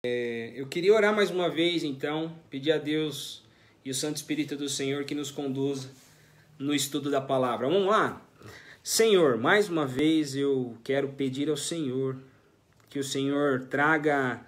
Eu queria orar mais uma vez, então, pedir a Deus e o Santo Espírito do Senhor que nos conduza no estudo da palavra. Vamos lá? Senhor, mais uma vez eu quero pedir ao Senhor que o Senhor traga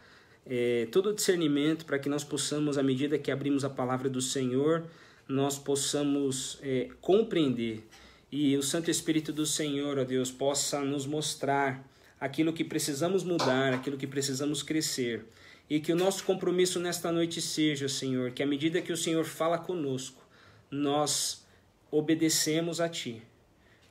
todo o discernimento para que nós possamos, à medida que abrimos a palavra do Senhor, nós possamos compreender. E o Santo Espírito do Senhor, ó Deus, possa nos mostrar aquilo que precisamos mudar, aquilo que precisamos crescer. E que o nosso compromisso nesta noite seja, Senhor, que à medida que o Senhor fala conosco, nós obedecemos a Ti.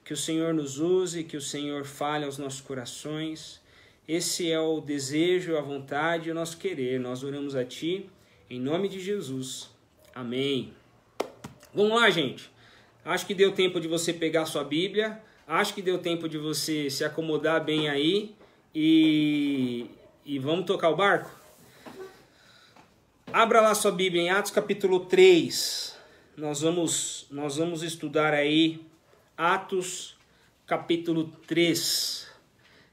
Que o Senhor nos use, que o Senhor fale aos nossos corações. Esse é o desejo, a vontade e o nosso querer. Nós oramos a Ti, em nome de Jesus. Amém. Vamos lá, gente. Acho que deu tempo de você pegar a sua Bíblia. Acho que deu tempo de você se acomodar bem aí. E vamos tocar o barco? Abra lá sua Bíblia em Atos capítulo 3. Nós vamos estudar aí Atos capítulo 3.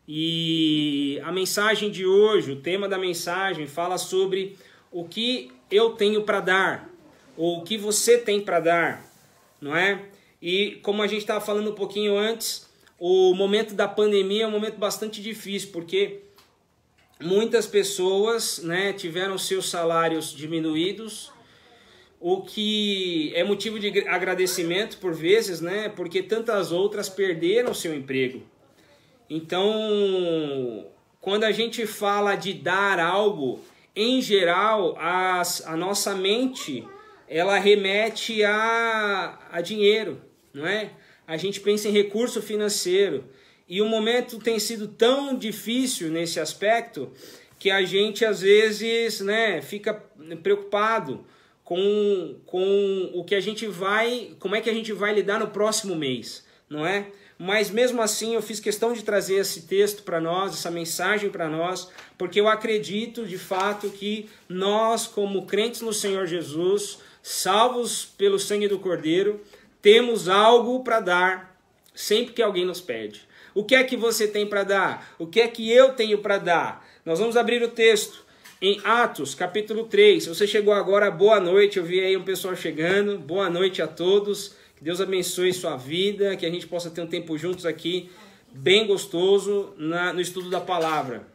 E a mensagem de hoje, o tema da mensagem, fala sobre o que eu tenho para dar, ou o que você tem para dar, não é? E como a gente estava falando um pouquinho antes, o momento da pandemia é um momento bastante difícil, porque muitas pessoas, né, tiveram seus salários diminuídos, o que é motivo de agradecimento por vezes, né, porque tantas outras perderam seu emprego. Então, quando a gente fala de dar algo, em geral, a nossa mente, ela remete a dinheiro, não é? A gente pensa em recurso financeiro. E o momento tem sido tão difícil nesse aspecto que a gente, às vezes, né, fica preocupado com o que a gente vai, como é que a gente vai lidar no próximo mês, não é? Mas mesmo assim eu fiz questão de trazer esse texto para nós, essa mensagem para nós, porque eu acredito de fato que nós, como crentes no Senhor Jesus, salvos pelo sangue do Cordeiro, temos algo para dar sempre que alguém nos pede. O que é que você tem para dar? O que é que eu tenho para dar? Nós vamos abrir o texto em Atos, capítulo 3. Se você chegou agora, boa noite. Eu vi aí um pessoal chegando. Boa noite a todos. Que Deus abençoe sua vida. Que a gente possa ter um tempo juntos aqui, bem gostoso, no estudo da palavra.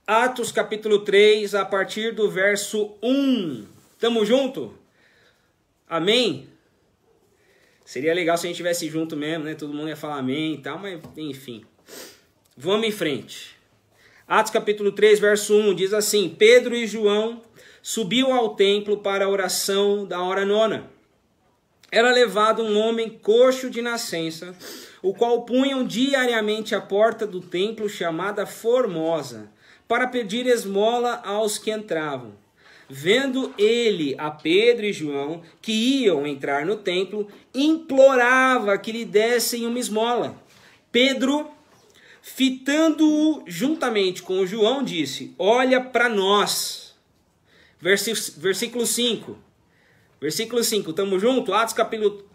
Atos, capítulo 3, a partir do verso 1. Tamo junto? Amém? Seria legal se a gente estivesse junto mesmo, né? Todo mundo ia falar amém e tal, mas enfim. Vamos em frente. Atos capítulo 3, verso 1, diz assim: Pedro e João subiam ao templo para a oração da hora nona. Era levado um homem coxo de nascença, o qual punham diariamente à porta do templo chamada Formosa, para pedir esmola aos que entravam. Vendo ele a Pedro e João, que iam entrar no templo, implorava que lhe dessem uma esmola. Pedro, fitando-o juntamente com João, disse: olha para nós. Versículo 5. Versículo 5, estamos juntos? Atos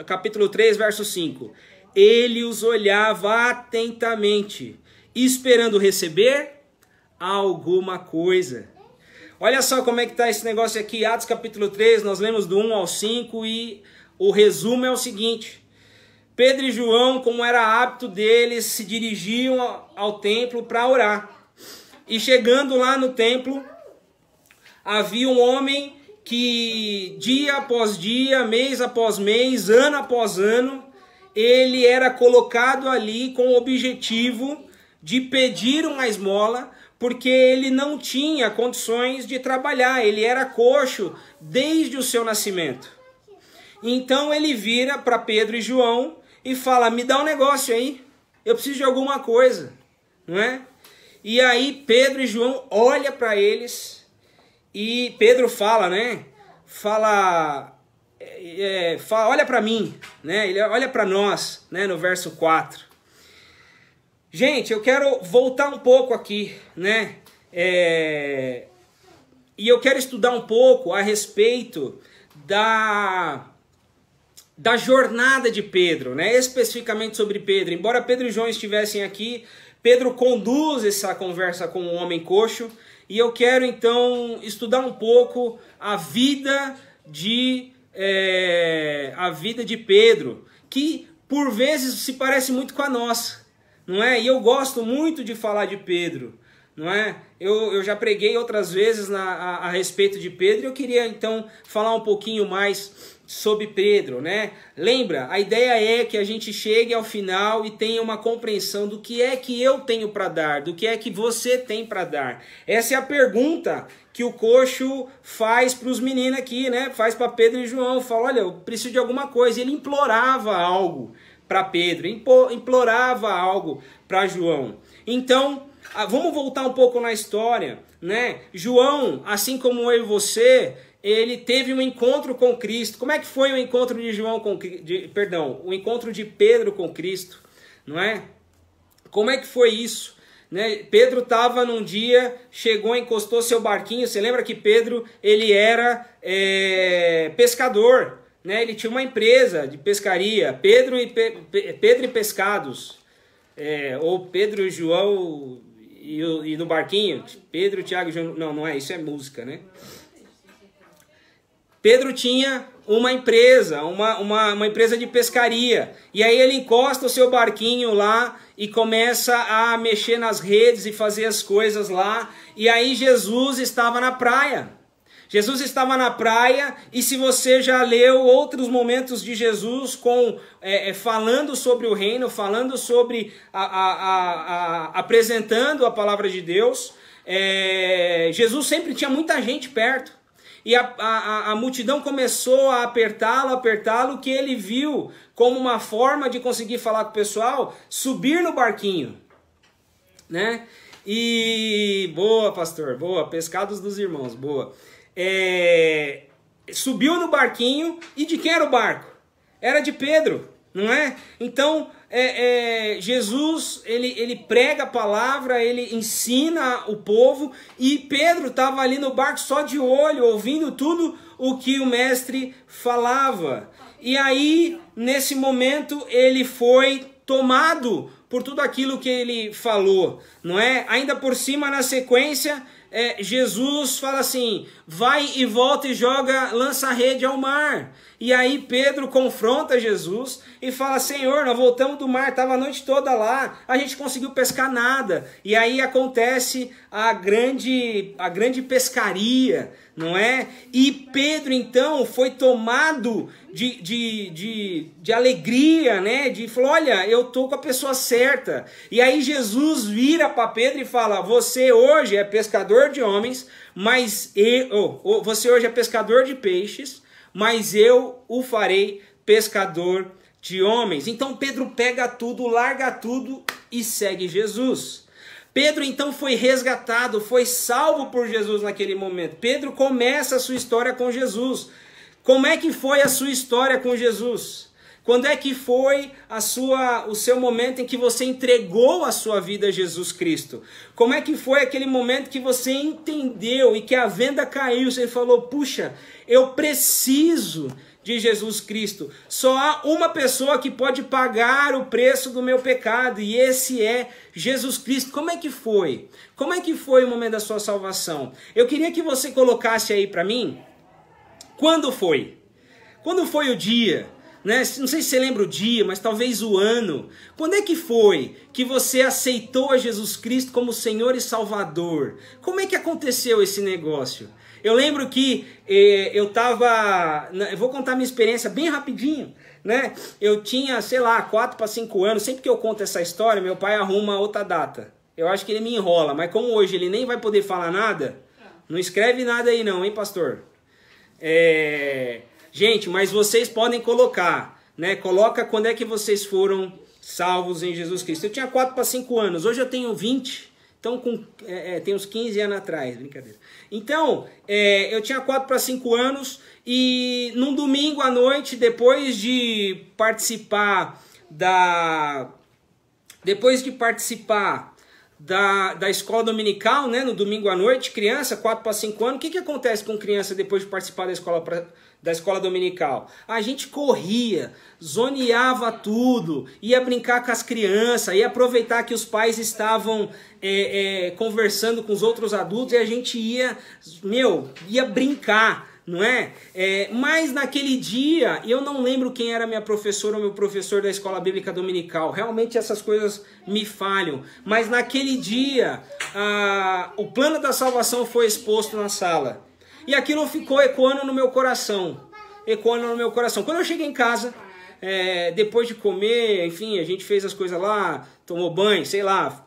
capítulo 3, verso 5. Ele os olhava atentamente, esperando receber alguma coisa. Olha só como é que está esse negócio aqui, Atos capítulo 3, nós lemos do 1 ao 5 e o resumo é o seguinte: Pedro e João, como era hábito deles, se dirigiam ao templo para orar. E chegando lá no templo, havia um homem que dia após dia, mês após mês, ano após ano, ele era colocado ali com o objetivo de pedir uma esmola, porque ele não tinha condições de trabalhar, ele era coxo desde o seu nascimento. Então ele vira para Pedro e João e fala: me dá um negócio aí, eu preciso de alguma coisa, não é? E aí Pedro e João olham para eles e Pedro fala, né? Olha para mim, né? Ele olha para nós, né? No verso 4. Gente, eu quero voltar um pouco aqui, né? E eu quero estudar um pouco a respeito da jornada de Pedro, né? Especificamente sobre Pedro. Embora Pedro e João estivessem aqui, Pedro conduz essa conversa com um homem coxo e eu quero então estudar um pouco a vida de Pedro, que por vezes se parece muito com a nossa, não é? E eu gosto muito de falar de Pedro, não é? Eu já preguei outras vezes a respeito de Pedro, e eu queria então falar um pouquinho mais sobre Pedro, né? Lembra, a ideia é que a gente chegue ao final e tenha uma compreensão do que é que eu tenho para dar, do que é que você tem para dar. Essa é a pergunta que o coxo faz para os meninos aqui, né? Faz para Pedro e João, fala, olha, eu preciso de alguma coisa. Ele implorava algo para Pedro, implorava algo para João. Então, vamos voltar um pouco na história, né? João, assim como eu e você, ele teve um encontro com Cristo. Como é que foi o encontro o encontro de Pedro com Cristo, não é? Como é que foi isso? Né? Pedro estava num dia, chegou, encostou seu barquinho. Você lembra que Pedro, ele era pescador, né? Ele tinha uma empresa de pescaria, Pedro e Pescados, ou Pedro e João e no barquinho, Pedro, Tiago e João, não é, isso é música, né? Pedro tinha uma empresa, uma empresa de pescaria. E aí ele encosta o seu barquinho lá e começa a mexer nas redes e fazer as coisas lá. E aí Jesus estava na praia. Jesus estava na praia, e se você já leu outros momentos de Jesus falando sobre o reino, falando sobre apresentando a palavra de Deus, Jesus sempre tinha muita gente perto. E a multidão começou a apertá-lo, que ele viu como uma forma de conseguir falar com o pessoal, subir no barquinho, né? E boa, pastor, boa, pescados dos irmãos, boa. Subiu no barquinho, e de quem era o barco? Era de Pedro, não é? Então, Jesus, ele prega a palavra, ele ensina o povo, e Pedro estava ali no barco só de olho, ouvindo tudo o que o mestre falava. E aí, nesse momento, ele foi tomado por tudo aquilo que ele falou, não é? Ainda por cima, na sequência, Jesus fala assim, vai e volta e lança a rede ao mar. E aí Pedro confronta Jesus e fala, Senhor, nós voltamos do mar, estava a noite toda lá, a gente conseguiu pescar nada. E aí acontece a grande pescaria, não é? E Pedro então foi tomado de alegria, né? De falar, olha, eu estou com a pessoa certa. E aí Jesus vira para Pedro e fala, você hoje é pescador de homens, mas você hoje é pescador de peixes, mas eu o farei pescador de homens. Então Pedro pega tudo, larga tudo e segue Jesus. Pedro então foi resgatado, foi salvo por Jesus naquele momento. Pedro começa a sua história com Jesus. Como é que foi a sua história com Jesus? Quando é que foi o seu momento em que você entregou a sua vida a Jesus Cristo? Como é que foi aquele momento que você entendeu e que a venda caiu? Você falou, puxa, eu preciso de Jesus Cristo. Só há uma pessoa que pode pagar o preço do meu pecado, e esse é Jesus Cristo. Como é que foi? Como é que foi o momento da sua salvação? Eu queria que você colocasse aí para mim, quando foi? Quando foi o dia? Né? Não sei se você lembra o dia, mas talvez o ano. Quando é que foi que você aceitou a Jesus Cristo como Senhor e Salvador? Como é que aconteceu esse negócio? Eu lembro que eu vou contar minha experiência bem rapidinho, né? Eu tinha, 4 para 5 anos. Sempre que eu conto essa história, meu pai arruma outra data. Eu acho que ele me enrola, mas como hoje ele nem vai poder falar nada, não escreve nada aí não, hein, pastor? Gente, mas vocês podem colocar, né? Coloca quando é que vocês foram salvos em Jesus Cristo. Eu tinha 4 para 5 anos, hoje eu tenho 20, então tem uns 15 anos atrás, brincadeira. Então, eu tinha 4 para 5 anos, e num domingo à noite, depois de participar da escola dominical, né, no domingo à noite, criança, 4 para 5 anos. O que acontece com criança depois de participar da escola dominical? A gente corria, zoneava tudo, ia brincar com as crianças, ia aproveitar que os pais estavam conversando com os outros adultos e a gente ia brincar. Não é? Mas naquele dia, eu não lembro quem era minha professora ou meu professor da escola bíblica dominical. Realmente essas coisas me falham. Mas naquele dia, o plano da salvação foi exposto na sala. E aquilo ficou ecoando no meu coração. Quando eu cheguei em casa, depois de comer, enfim, a gente fez as coisas lá, tomou banho, sei lá,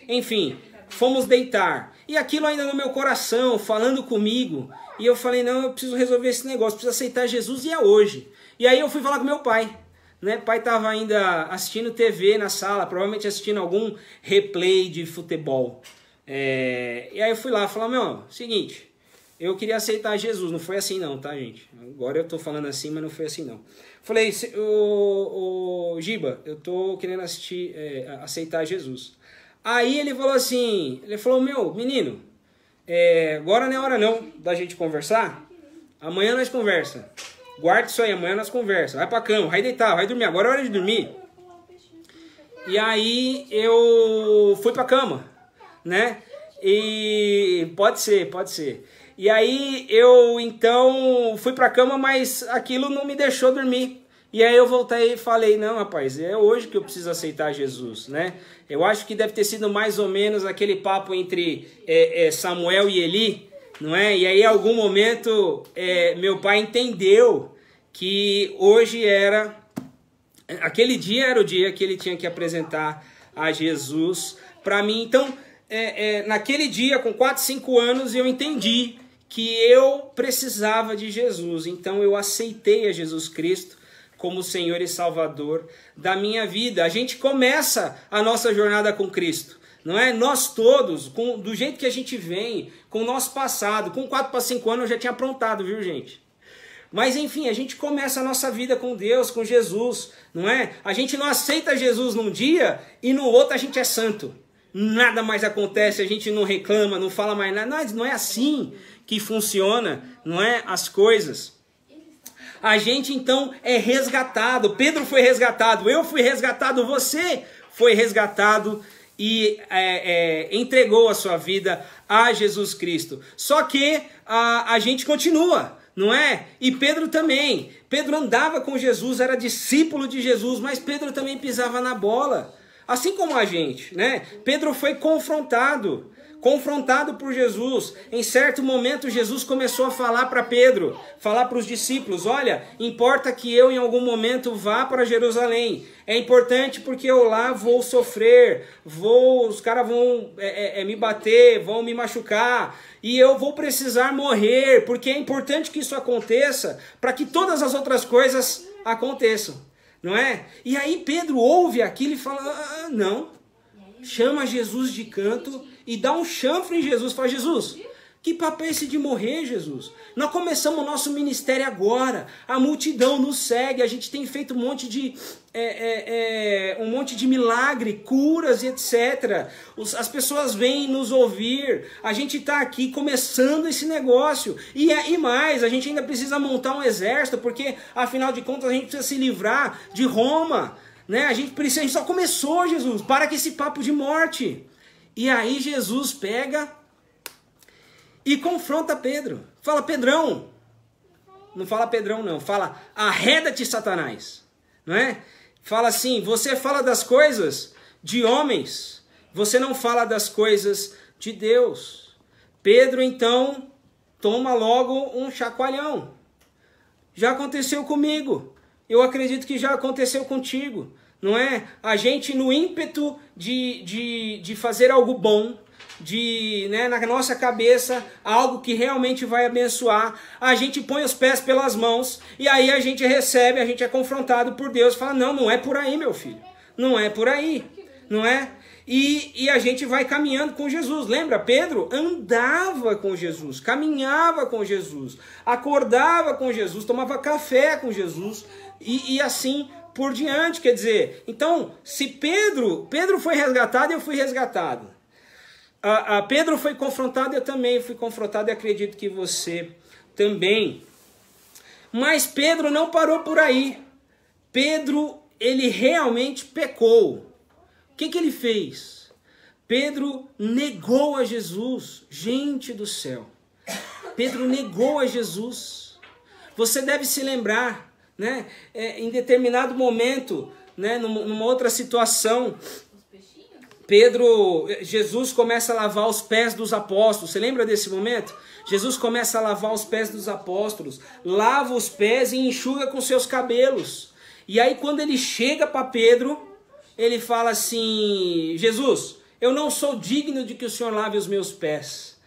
enfim, fomos deitar. E aquilo ainda no meu coração, falando comigo. E eu falei, não, eu preciso resolver esse negócio, preciso aceitar Jesus e é hoje. E aí eu fui falar com meu pai. Né? O pai estava ainda assistindo TV na sala, provavelmente assistindo algum replay de futebol. E aí eu fui lá, falar, seguinte, eu queria aceitar Jesus. Não foi assim não, tá, gente? Agora eu tô falando assim, mas não foi assim não. Falei, Giba, eu tô querendo aceitar Jesus. Aí ele falou assim, menino, agora não é hora não da gente conversar. Amanhã nós conversa. Guarda isso aí, amanhã nós conversa. Vai pra cama, vai deitar, vai dormir. Agora é hora de dormir. E aí eu fui pra cama, né? E pode ser. E aí eu então fui pra cama, mas aquilo não me deixou dormir. E aí eu voltei e falei, não, rapaz, é hoje que eu preciso aceitar Jesus, né? Eu acho que deve ter sido mais ou menos aquele papo entre Samuel e Eli, não é? E aí em algum momento meu pai entendeu que hoje aquele dia era o dia que ele tinha que apresentar a Jesus para mim. Então, naquele dia, com 4, 5 anos, eu entendi que eu precisava de Jesus. Então eu aceitei a Jesus Cristo como Senhor e Salvador da minha vida. A gente começa a nossa jornada com Cristo, não é? Nós todos, do jeito que a gente vem, com o nosso passado, com 4 para 5 anos eu já tinha aprontado, viu, gente? Mas enfim, a gente começa a nossa vida com Deus, com Jesus, não é? A gente não aceita Jesus num dia e no outro a gente é santo. Nada mais acontece, a gente não reclama, não fala mais nada. Não é assim que funciona, não é? As coisas. A gente então é resgatado. Pedro foi resgatado, eu fui resgatado, você foi resgatado e entregou a sua vida a Jesus Cristo. Só que a gente continua, não é? E Pedro também. Pedro andava com Jesus, era discípulo de Jesus, mas Pedro também pisava na bola. Assim como a gente, né? Pedro foi confrontado por Jesus. Em certo momento, Jesus começou a falar para Pedro, falar para os discípulos, olha, importa que eu em algum momento vá para Jerusalém. É importante porque eu lá vou sofrer, os caras vão me bater, vão me machucar, e eu vou precisar morrer, porque é importante que isso aconteça para que todas as outras coisas aconteçam. Não é? E aí Pedro ouve aquilo e fala, não, chama Jesus de canto e dá um chanfre em Jesus, fala, Jesus, que papo é esse de morrer, Jesus? Nós começamos o nosso ministério agora, a multidão nos segue, a gente tem feito um monte de milagre, curas e etc. As pessoas vêm nos ouvir, a gente está aqui começando esse negócio. E mais, a gente ainda precisa montar um exército, porque afinal de contas a gente precisa se livrar de Roma. Né? A gente só começou, Jesus, para com esse papo de morte. E aí Jesus pega e confronta Pedro. Fala, Pedrão. Não fala Pedrão não, fala arreda-te, Satanás. Não é? Fala assim, você fala das coisas de homens, você não fala das coisas de Deus. Pedro então toma logo um chacoalhão. Já aconteceu comigo. Eu acredito que já aconteceu contigo, não é? A gente no ímpeto de fazer algo bom, né, na nossa cabeça, algo que realmente vai abençoar, a gente põe os pés pelas mãos e aí a gente recebe, a gente é confrontado por Deus, fala, não é por aí, meu filho, não é por aí, não é? E a gente vai caminhando com Jesus. Lembra? Pedro andava com Jesus, caminhava com Jesus, acordava com Jesus, tomava café com Jesus e assim por diante, quer dizer, então, se Pedro foi resgatado, eu fui resgatado. Pedro foi confrontado, eu também fui confrontado, e acredito que você também. Mas Pedro não parou por aí. Pedro, ele realmente pecou. O que ele fez? Pedro negou a Jesus. Gente do céu. Pedro negou a Jesus. Você deve se lembrar, né? Em determinado momento, né? Numa outra situação, Jesus começa a lavar os pés dos apóstolos. Você lembra desse momento? Jesus começa a lavar os pés dos apóstolos, lava os pés e enxuga com seus cabelos. E aí quando ele chega para Pedro, ele fala assim: Jesus, eu não sou digno de que o Senhor lave os meus pés.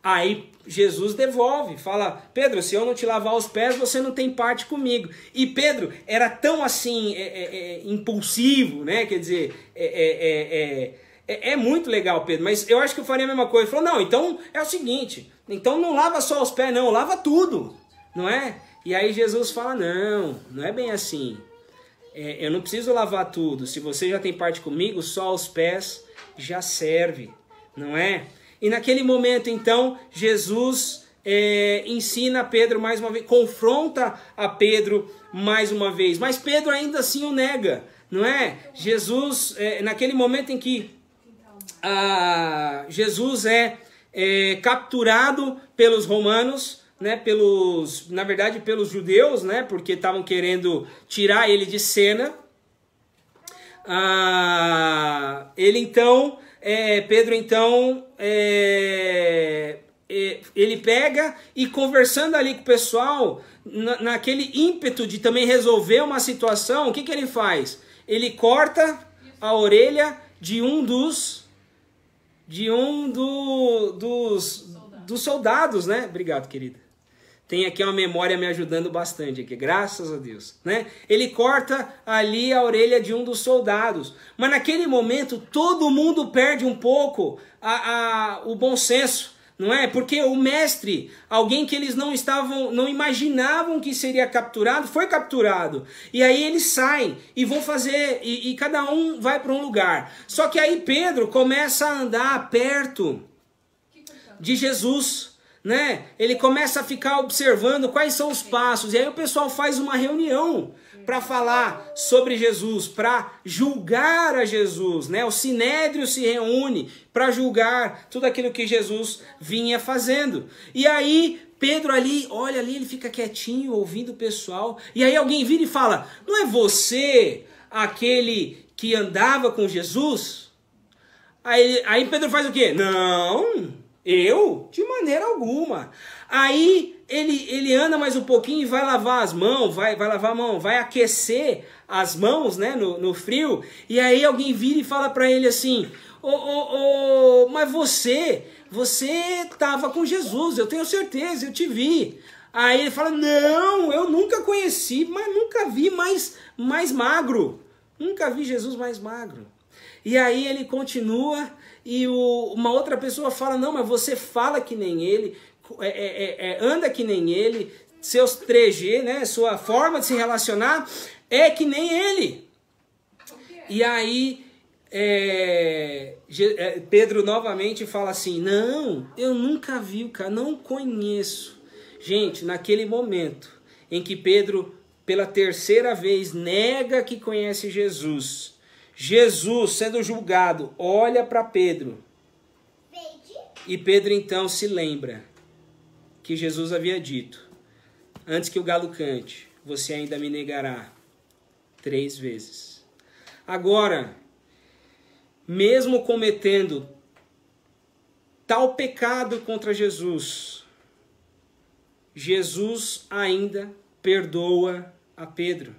Aí Jesus devolve, fala: Pedro, se eu não te lavar os pés, você não tem parte comigo. E Pedro era tão assim, impulsivo, né? Quer dizer, é muito legal, Pedro, mas eu acho que eu faria a mesma coisa. Ele falou: não, então é o seguinte, então não lava só os pés, não, lava tudo, não é? E aí Jesus fala: não é bem assim. Eu não preciso lavar tudo. Se você já tem parte comigo, só os pés já serve, não é? E naquele momento, então, Jesus ensina a Pedro mais uma vez, confronta a Pedro mais uma vez. Mas Pedro ainda assim o nega, não é? Jesus, naquele momento em que Jesus é capturado pelos romanos, né? Na verdade, pelos judeus, né? Porque estavam querendo tirar ele de cena. Pedro então, ele pega e conversando ali com o pessoal, naquele ímpeto de também resolver uma situação, o que ele faz? Ele corta a orelha de um dos soldados, né? Obrigado, querida. Tem aqui uma memória me ajudando bastante aqui, graças a Deus, né? Ele corta ali a orelha de um dos soldados. Mas naquele momento todo mundo perde um pouco o bom senso, não é? Porque o mestre, alguém que eles não imaginavam que seria capturado, foi capturado. E aí eles saem e vão fazer, e cada um vai para um lugar. Só que aí Pedro começa a andar perto de Jesus, né? Ele começa a ficar observando quais são os passos, e aí o pessoal faz uma reunião para falar sobre Jesus, para julgar a Jesus, né? O Sinédrio se reúne para julgar tudo aquilo que Jesus vinha fazendo. E aí Pedro ali, olha ali, ele fica quietinho, ouvindo o pessoal, e aí alguém vira e fala: não é você aquele que andava com Jesus? Aí Pedro faz o quê? Não, eu? De maneira alguma. Aí ele anda mais um pouquinho e vai lavar as mãos, vai lavar a mão, vai aquecer as mãos, né, no frio. E aí alguém vira e fala para ele assim: mas você estava com Jesus, eu tenho certeza, eu te vi. Aí ele fala: não, eu nunca conheci, mas nunca vi mais magro. Nunca vi Jesus mais magro. E aí ele continua e uma outra pessoa fala: não, mas você fala que nem ele, anda que nem ele, seus 3G, né, sua forma de se relacionar é que nem ele. E aí Pedro novamente fala assim: não, eu nunca vi o cara, não conheço. Gente, naquele momento em que Pedro, pela terceira vez, nega que conhece Jesus, Jesus, sendo julgado, olha para Pedro. E Pedro então se lembra que Jesus havia dito: antes que o galo cante, você ainda me negará 3 vezes. Agora, mesmo cometendo tal pecado contra Jesus, Jesus ainda perdoa a Pedro.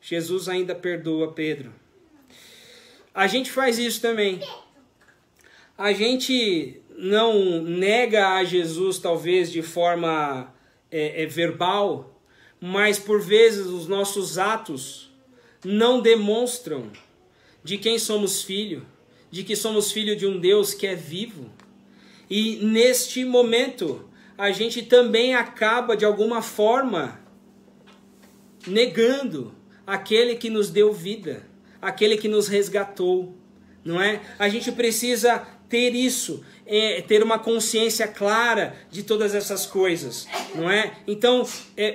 Jesus ainda perdoa Pedro. A gente faz isso também. A gente não nega a Jesus talvez de forma verbal, mas por vezes os nossos atos não demonstram de quem somos filho, de que somos filho de um Deus que é vivo. E neste momento a gente também acaba de alguma forma negando aquele que nos deu vida, aquele que nos resgatou, não é? A gente precisa ter isso, ter uma consciência clara de todas essas coisas, não é? Então,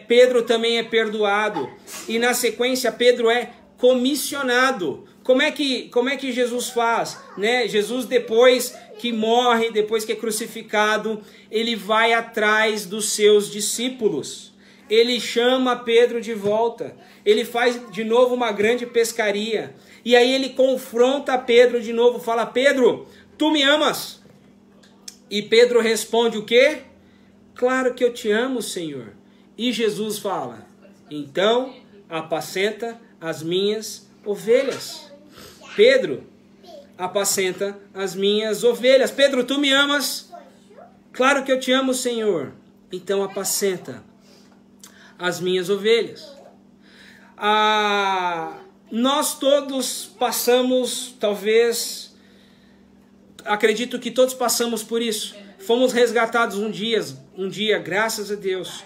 Pedro também é perdoado, e na sequência Pedro é comissionado. Como é que Jesus faz, né? Jesus, depois que morre, depois que é crucificado, ele vai atrás dos seus discípulos. Ele chama Pedro de volta. Ele faz de novo uma grande pescaria. E aí ele confronta Pedro de novo, fala: Pedro, tu me amas? E Pedro responde o quê? Claro que eu te amo, Senhor. E Jesus fala: então apacenta as minhas ovelhas. Pedro, apacenta as minhas ovelhas. Pedro, tu me amas? Claro que eu te amo, Senhor. Então apacenta as minhas ovelhas. Nós todos passamos, talvez, acredito que todos passamos por isso. Fomos resgatados um dia, graças a Deus.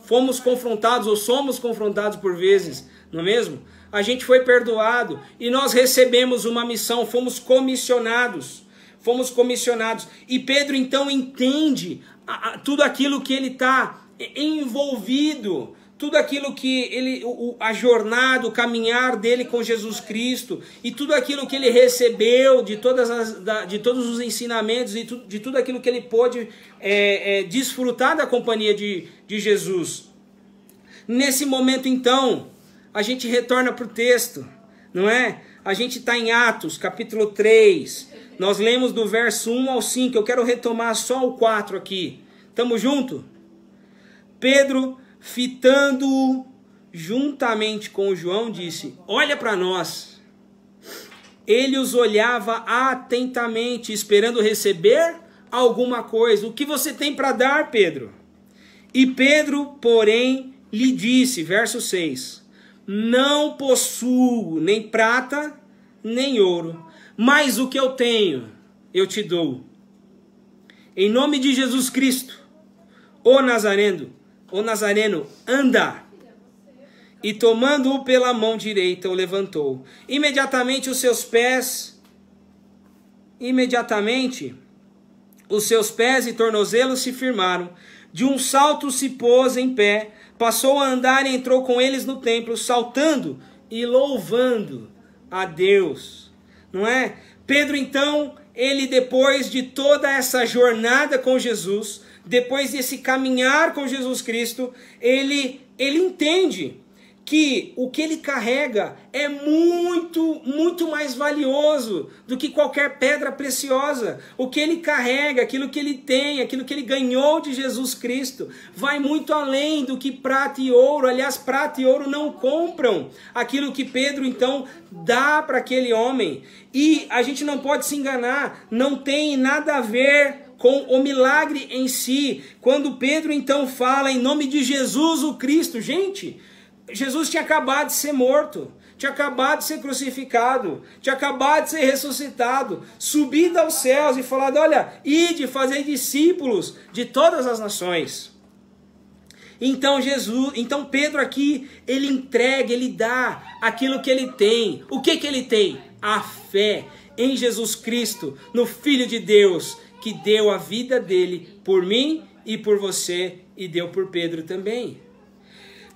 Fomos confrontados ou somos confrontados por vezes, não é mesmo? A gente foi perdoado e nós recebemos uma missão, fomos comissionados. E Pedro então entende tudo aquilo que ele está envolvido, tudo aquilo que a jornada, o caminhar dele com Jesus Cristo, e tudo aquilo que ele recebeu de todos os ensinamentos e de tudo aquilo que ele pôde desfrutar da companhia de Jesus. Nesse momento então, a gente retorna para o texto, não é? A gente está em Atos, capítulo 3. Nós lemos do verso 1 ao 5. Eu quero retomar só o 4 aqui. Estamos juntos? Pedro, fitando-o juntamente com João, disse: olha para nós. Ele os olhava atentamente, esperando receber alguma coisa. O que você tem para dar, Pedro? E Pedro, porém, lhe disse, verso 6... não possuo nem prata, nem ouro, mas o que eu tenho, eu te dou. Em nome de Jesus Cristo, o Nazareno, anda. E tomando-o pela mão direita, o levantou. Imediatamente os seus pés e tornozelos se firmaram. De um salto se pôs em pé, passou a andar e entrou com eles no templo, saltando e louvando a Deus. Não é? Pedro, então, ele depois de toda essa jornada com Jesus, depois desse caminhar com Jesus Cristo, ele entende que o que ele carrega é muito, muito mais valioso do que qualquer pedra preciosa. O que ele carrega, aquilo que ele tem, aquilo que ele ganhou de Jesus Cristo, vai muito além do que prata e ouro. Aliás, prata e ouro não compram aquilo que Pedro, então, dá para aquele homem. E a gente não pode se enganar, não tem nada a ver com o milagre em si. Quando Pedro, então, fala em nome de Jesus o Cristo, gente, Jesus tinha acabado de ser morto, tinha acabado de ser crucificado, tinha acabado de ser ressuscitado, subido aos céus e falado: olha, ide fazer discípulos de todas as nações. Então Pedro aqui, ele entrega, ele dá aquilo que ele tem. O que ele tem? A fé em Jesus Cristo, no Filho de Deus, que deu a vida dele por mim e por você, e deu por Pedro também.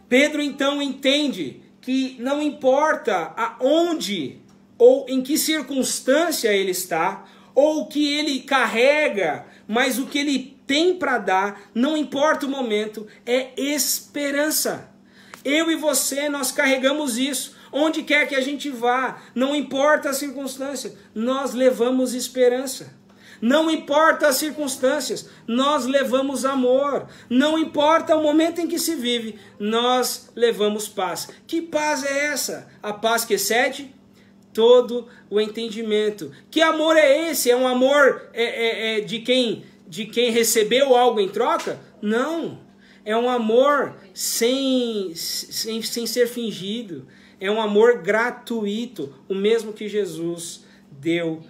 Pedro então entende que não importa aonde ou em que circunstância ele está, ou o que ele carrega, mas o que ele tem para dar, não importa o momento, é esperança. Eu e você, nós carregamos isso. Onde quer que a gente vá, não importa a circunstância, nós levamos esperança. Não importa as circunstâncias, nós levamos amor. Não importa o momento em que se vive, nós levamos paz. Que paz é essa? A paz que excede todo o entendimento. Que amor é esse? É um amor de quem recebeu algo em troca? Não. É um amor sem ser fingido. É um amor gratuito, o mesmo que Jesus deu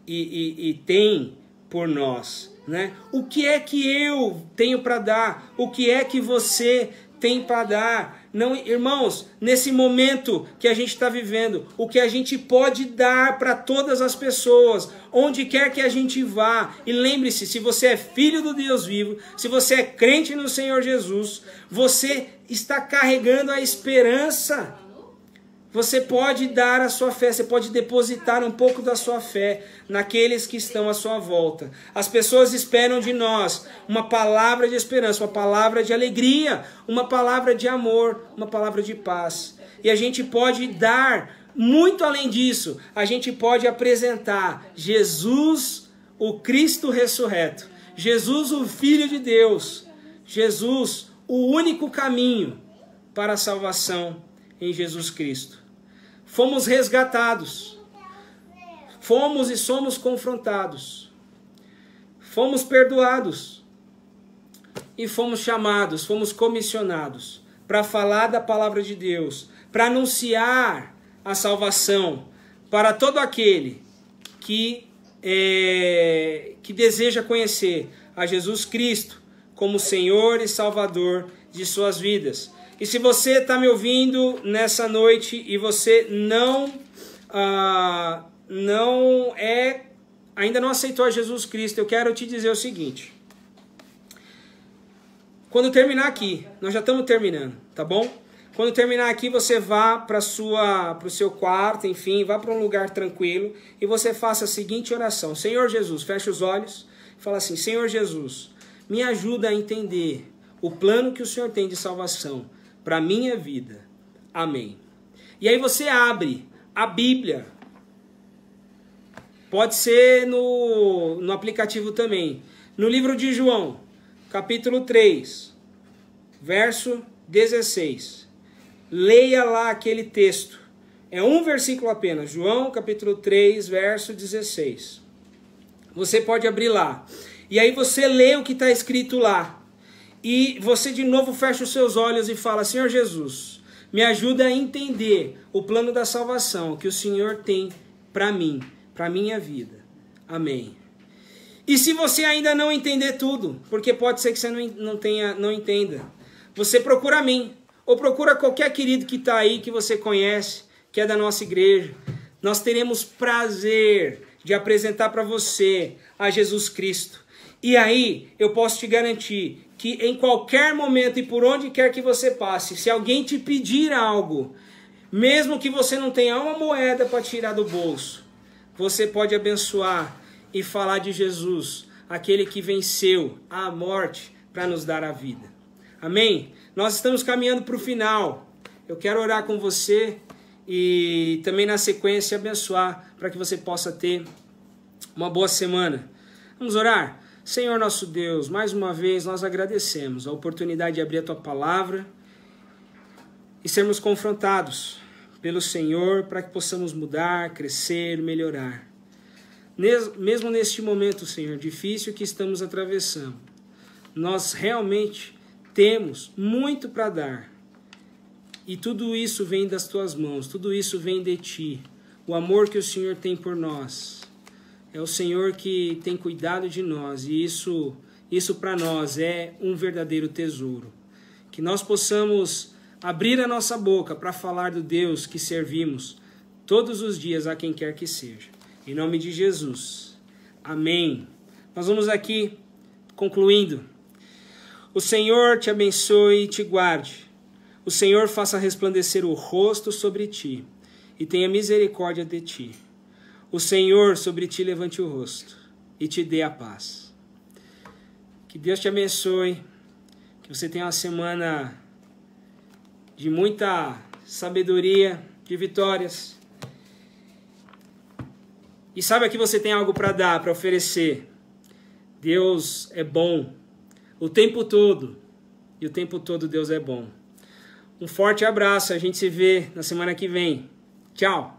e tem por nós, né? O que é que eu tenho para dar? O que é que você tem para dar? Não, irmãos, nesse momento que a gente está vivendo, o que a gente pode dar para todas as pessoas, onde quer que a gente vá. E lembre-se, se você é filho do Deus vivo, se você é crente no Senhor Jesus, você está carregando a esperança. Você pode dar a sua fé, você pode depositar um pouco da sua fé naqueles que estão à sua volta. As pessoas esperam de nós uma palavra de esperança, uma palavra de alegria, uma palavra de amor, uma palavra de paz. E a gente pode dar muito além disso. A gente pode apresentar Jesus, o Cristo ressurreto, Jesus, o Filho de Deus, Jesus, o único caminho para a salvação em Jesus Cristo. Fomos resgatados, fomos e somos confrontados, fomos perdoados e fomos chamados, fomos comissionados para falar da palavra de Deus, para anunciar a salvação para todo aquele que deseja conhecer a Jesus Cristo como Senhor e Salvador de suas vidas. E se você está me ouvindo nessa noite e você ainda não aceitou a Jesus Cristo, eu quero te dizer o seguinte. Quando terminar aqui, nós já estamos terminando, tá bom? Quando terminar aqui, você vá para o seu quarto, enfim, vá para um lugar tranquilo e você faça a seguinte oração. Senhor Jesus, feche os olhos e fala assim, Senhor Jesus, me ajuda a entender o plano que o Senhor tem de salvação para a minha vida. Amém. E aí você abre a Bíblia. Pode ser no aplicativo também. No livro de João, capítulo 3, verso 16. Leia lá aquele texto. É um versículo apenas. João, capítulo 3, verso 16. Você pode abrir lá. E aí você lê o que está escrito lá. E você de novo fecha os seus olhos e fala, Senhor Jesus, me ajuda a entender o plano da salvação que o Senhor tem para mim, para a minha vida. Amém. E se você ainda não entender tudo, porque pode ser que você não entenda, você procura a mim, ou procura qualquer querido que está aí, que você conhece, que é da nossa igreja. Nós teremos prazer de apresentar para você a Jesus Cristo. E aí eu posso te garantir que em qualquer momento e por onde quer que você passe, se alguém te pedir algo, mesmo que você não tenha uma moeda para tirar do bolso, você pode abençoar e falar de Jesus, aquele que venceu a morte para nos dar a vida. Amém? Nós estamos caminhando para o final. Eu quero orar com você e também na sequência abençoar para que você possa ter uma boa semana. Vamos orar? Senhor nosso Deus, mais uma vez nós agradecemos a oportunidade de abrir a Tua Palavra e sermos confrontados pelo Senhor para que possamos mudar, crescer, melhorar. Mesmo neste momento, Senhor, difícil que estamos atravessando, nós realmente temos muito para dar e tudo isso vem das Tuas mãos, tudo isso vem de Ti, o amor que o Senhor tem por nós. É o Senhor que tem cuidado de nós e isso para nós é um verdadeiro tesouro. Que nós possamos abrir a nossa boca para falar do Deus que servimos todos os dias a quem quer que seja. Em nome de Jesus. Amém. Nós vamos aqui concluindo. O Senhor te abençoe e te guarde. O Senhor faça resplandecer o rosto sobre ti e tenha misericórdia de ti. O Senhor sobre ti levante o rosto e te dê a paz. Que Deus te abençoe, que você tenha uma semana de muita sabedoria, de vitórias. E saiba que você tem algo para dar, para oferecer. Deus é bom o tempo todo, e o tempo todo Deus é bom. Um forte abraço, a gente se vê na semana que vem. Tchau!